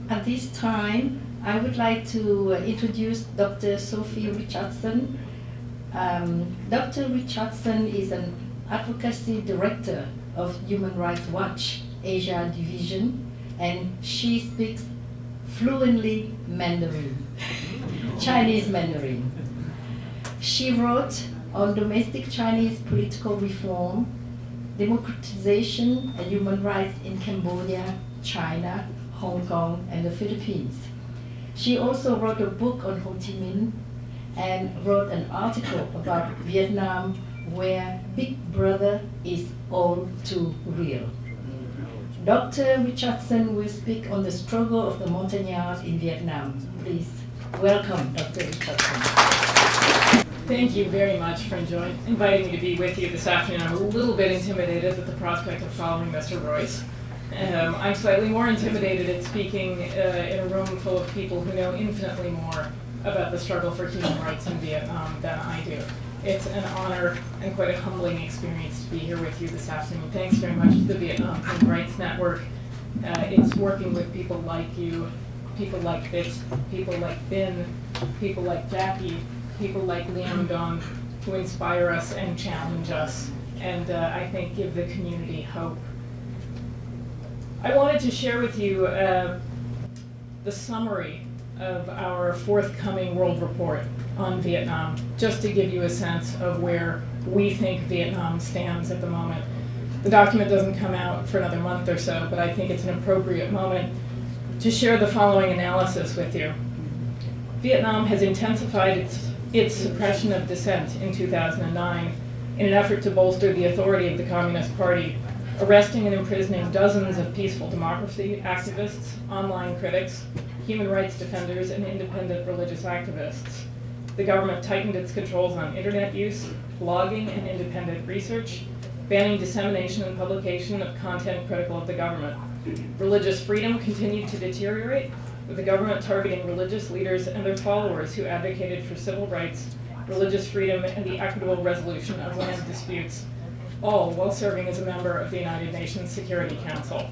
At this time, I would like to introduce Dr. Sophie Richardson. Dr. Richardson is an advocacy director of Human Rights Watch Asia Division, and she speaks fluently Mandarin, Chinese Mandarin. She wrote on domestic Chinese political reform, democratization and human rights in Cambodia, China, Hong Kong, and the Philippines. She also wrote a book on Ho Chi Minh and wrote an article about Vietnam where Big Brother is all too real. Dr. Richardson will speak on the struggle of the Montagnards in Vietnam. Please welcome Dr. Richardson. Thank you very much for inviting me to be with you this afternoon. I'm a little bit intimidated at the prospect of following Mr. Royce. I'm slightly more intimidated at speaking in a room full of people who know infinitely more about the struggle for human rights in Vietnam than I do. It's an honor and quite a humbling experience to be here with you this afternoon. Thanks very much to the Vietnam Human Rights Network. It's working with people like you, people like Fitz, people like Ben, people like Jackie, people like Liam Dong, who inspire us and challenge us, and I think give the community hope. I wanted to share with you the summary of our forthcoming World Report on Vietnam, just to give you a sense of where we think Vietnam stands at the moment. The document doesn't come out for another month or so, but I think it's an appropriate moment to share the following analysis with you. Vietnam has intensified its suppression of dissent in 2009 in an effort to bolster the authority of the Communist Party, arresting and imprisoning dozens of peaceful democracy activists, online critics, human rights defenders, and independent religious activists. The government tightened its controls on internet use, blogging, and independent research, banning dissemination and publication of content critical of the government. Religious freedom continued to deteriorate, with the government targeting religious leaders and their followers who advocated for civil rights, religious freedom, and the equitable resolution of land disputes, all while serving as a member of the United Nations Security Council.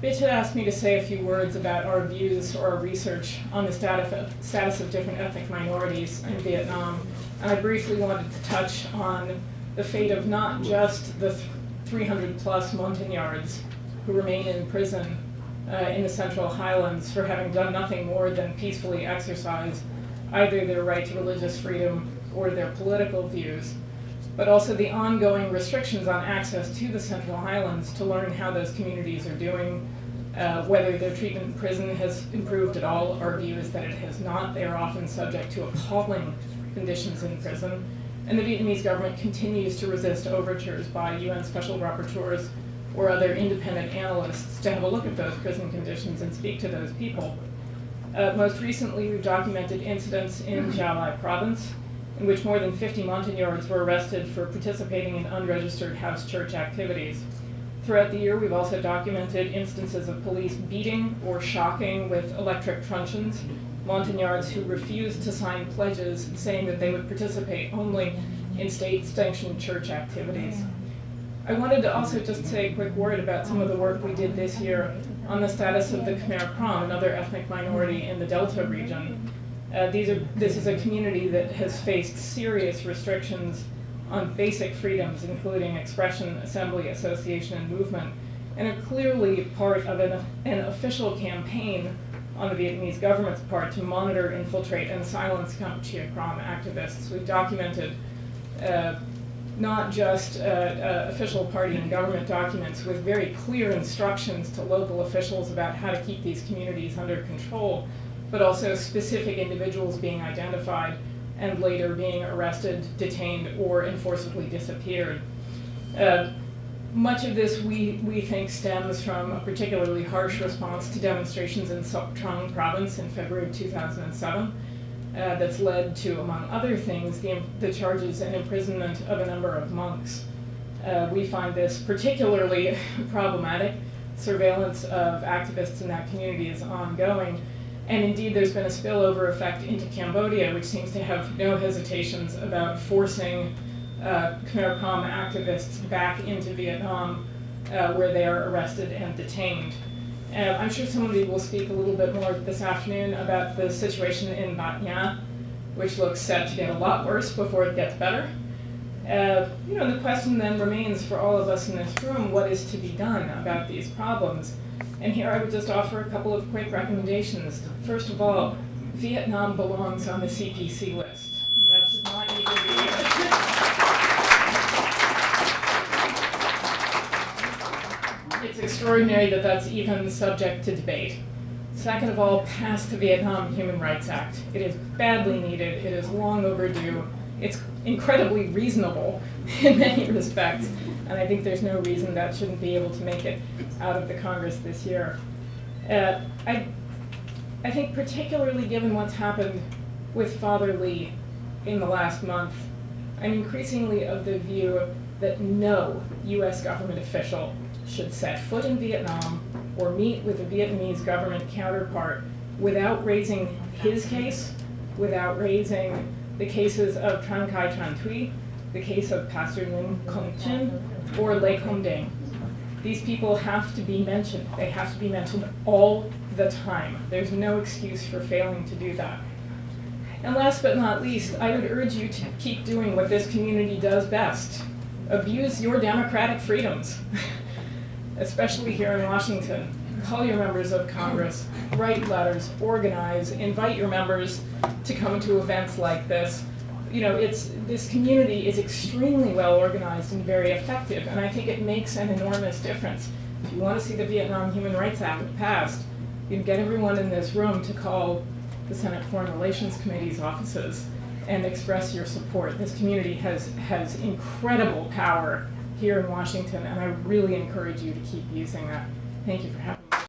Bitch had asked me to say a few words about our views or our research on the status of different ethnic minorities in Vietnam, and I briefly wanted to touch on the fate of not just the 300 plus Montagnards who remain in prison in the Central Highlands for having done nothing more than peacefully exercise either their right to religious freedom or their political views, but also the ongoing restrictions on access to the Central Highlands to learn how those communities are doing, whether their treatment in prison has improved at all. Our view is that it has not. They are often subject to appalling conditions in prison, and the Vietnamese government continues to resist overtures by UN special rapporteurs or other independent analysts to have a look at those prison conditions and speak to those people. Most recently, we've documented incidents in Gia Lai province, in which more than 50 Montagnards were arrested for participating in unregistered house church activities. Throughout the year, we've also documented instances of police beating or shocking with electric truncheons Montagnards who refused to sign pledges saying that they would participate only in state-sanctioned church activities. I wanted to also just say a quick word about some of the work we did this year on the status of the Khmer Krom, another ethnic minority in the Delta region. This is a community that has faced serious restrictions on basic freedoms, including expression, assembly, association, and movement, and are clearly part of an official campaign on the Vietnamese government's part to monitor, infiltrate, and silence Kampuchea Krom activists. We've documented not just official party and government documents with very clear instructions to local officials about how to keep these communities under control, but also specific individuals being identified and later being arrested, detained, or enforcibly disappeared. Much of this we think stems from a particularly harsh response to demonstrations in Sok Trung province in February 2007 that's led to, among other things, the charges and imprisonment of a number of monks. We find this particularly problematic. Surveillance of activists in that community is ongoing, and indeed there's been a spillover effect into Cambodia, which seems to have no hesitations about forcing Khmer Krom activists back into Vietnam where they are arrested and detained. I'm sure somebody will speak a little bit more this afternoon about the situation in Mạng, which looks set to get a lot worse before it gets better. The question then remains for all of us in this room, what is to be done about these problems? And here I would just offer a couple of quick recommendations. First of all, Vietnam belongs on the CPC list. That should not even be. It's extraordinary that that's even subject to debate. Second of all, pass the Vietnam Human Rights Act. It is badly needed. It is long overdue. It's incredibly reasonable in many respects, and I think there's no reason that shouldn't be able to make it out of the Congress this year. I think particularly given what's happened with Father Lee in the last month, I'm increasingly of the view that no US government official should set foot in Vietnam or meet with a Vietnamese government counterpart without raising his case, without raising the cases of Tran Khai Tran Thuy, the case of Pastor Nguyen Công Trinh, or Lê Công Deng. These people have to be mentioned. They have to be mentioned all the time. There's no excuse for failing to do that. And last but not least, I would urge you to keep doing what this community does best. Abuse your democratic freedoms, especially here in Washington. Call your members of Congress, write letters, organize, invite your members to come to events like this. This community is extremely well organized and very effective, and I think it makes an enormous difference. If you want to see the Vietnam Human Rights Act passed, you can get everyone in this room to call the Senate Foreign Relations Committee's offices and express your support. This community has incredible power here in Washington, and I really encourage you to keep using that. Thank you for having me.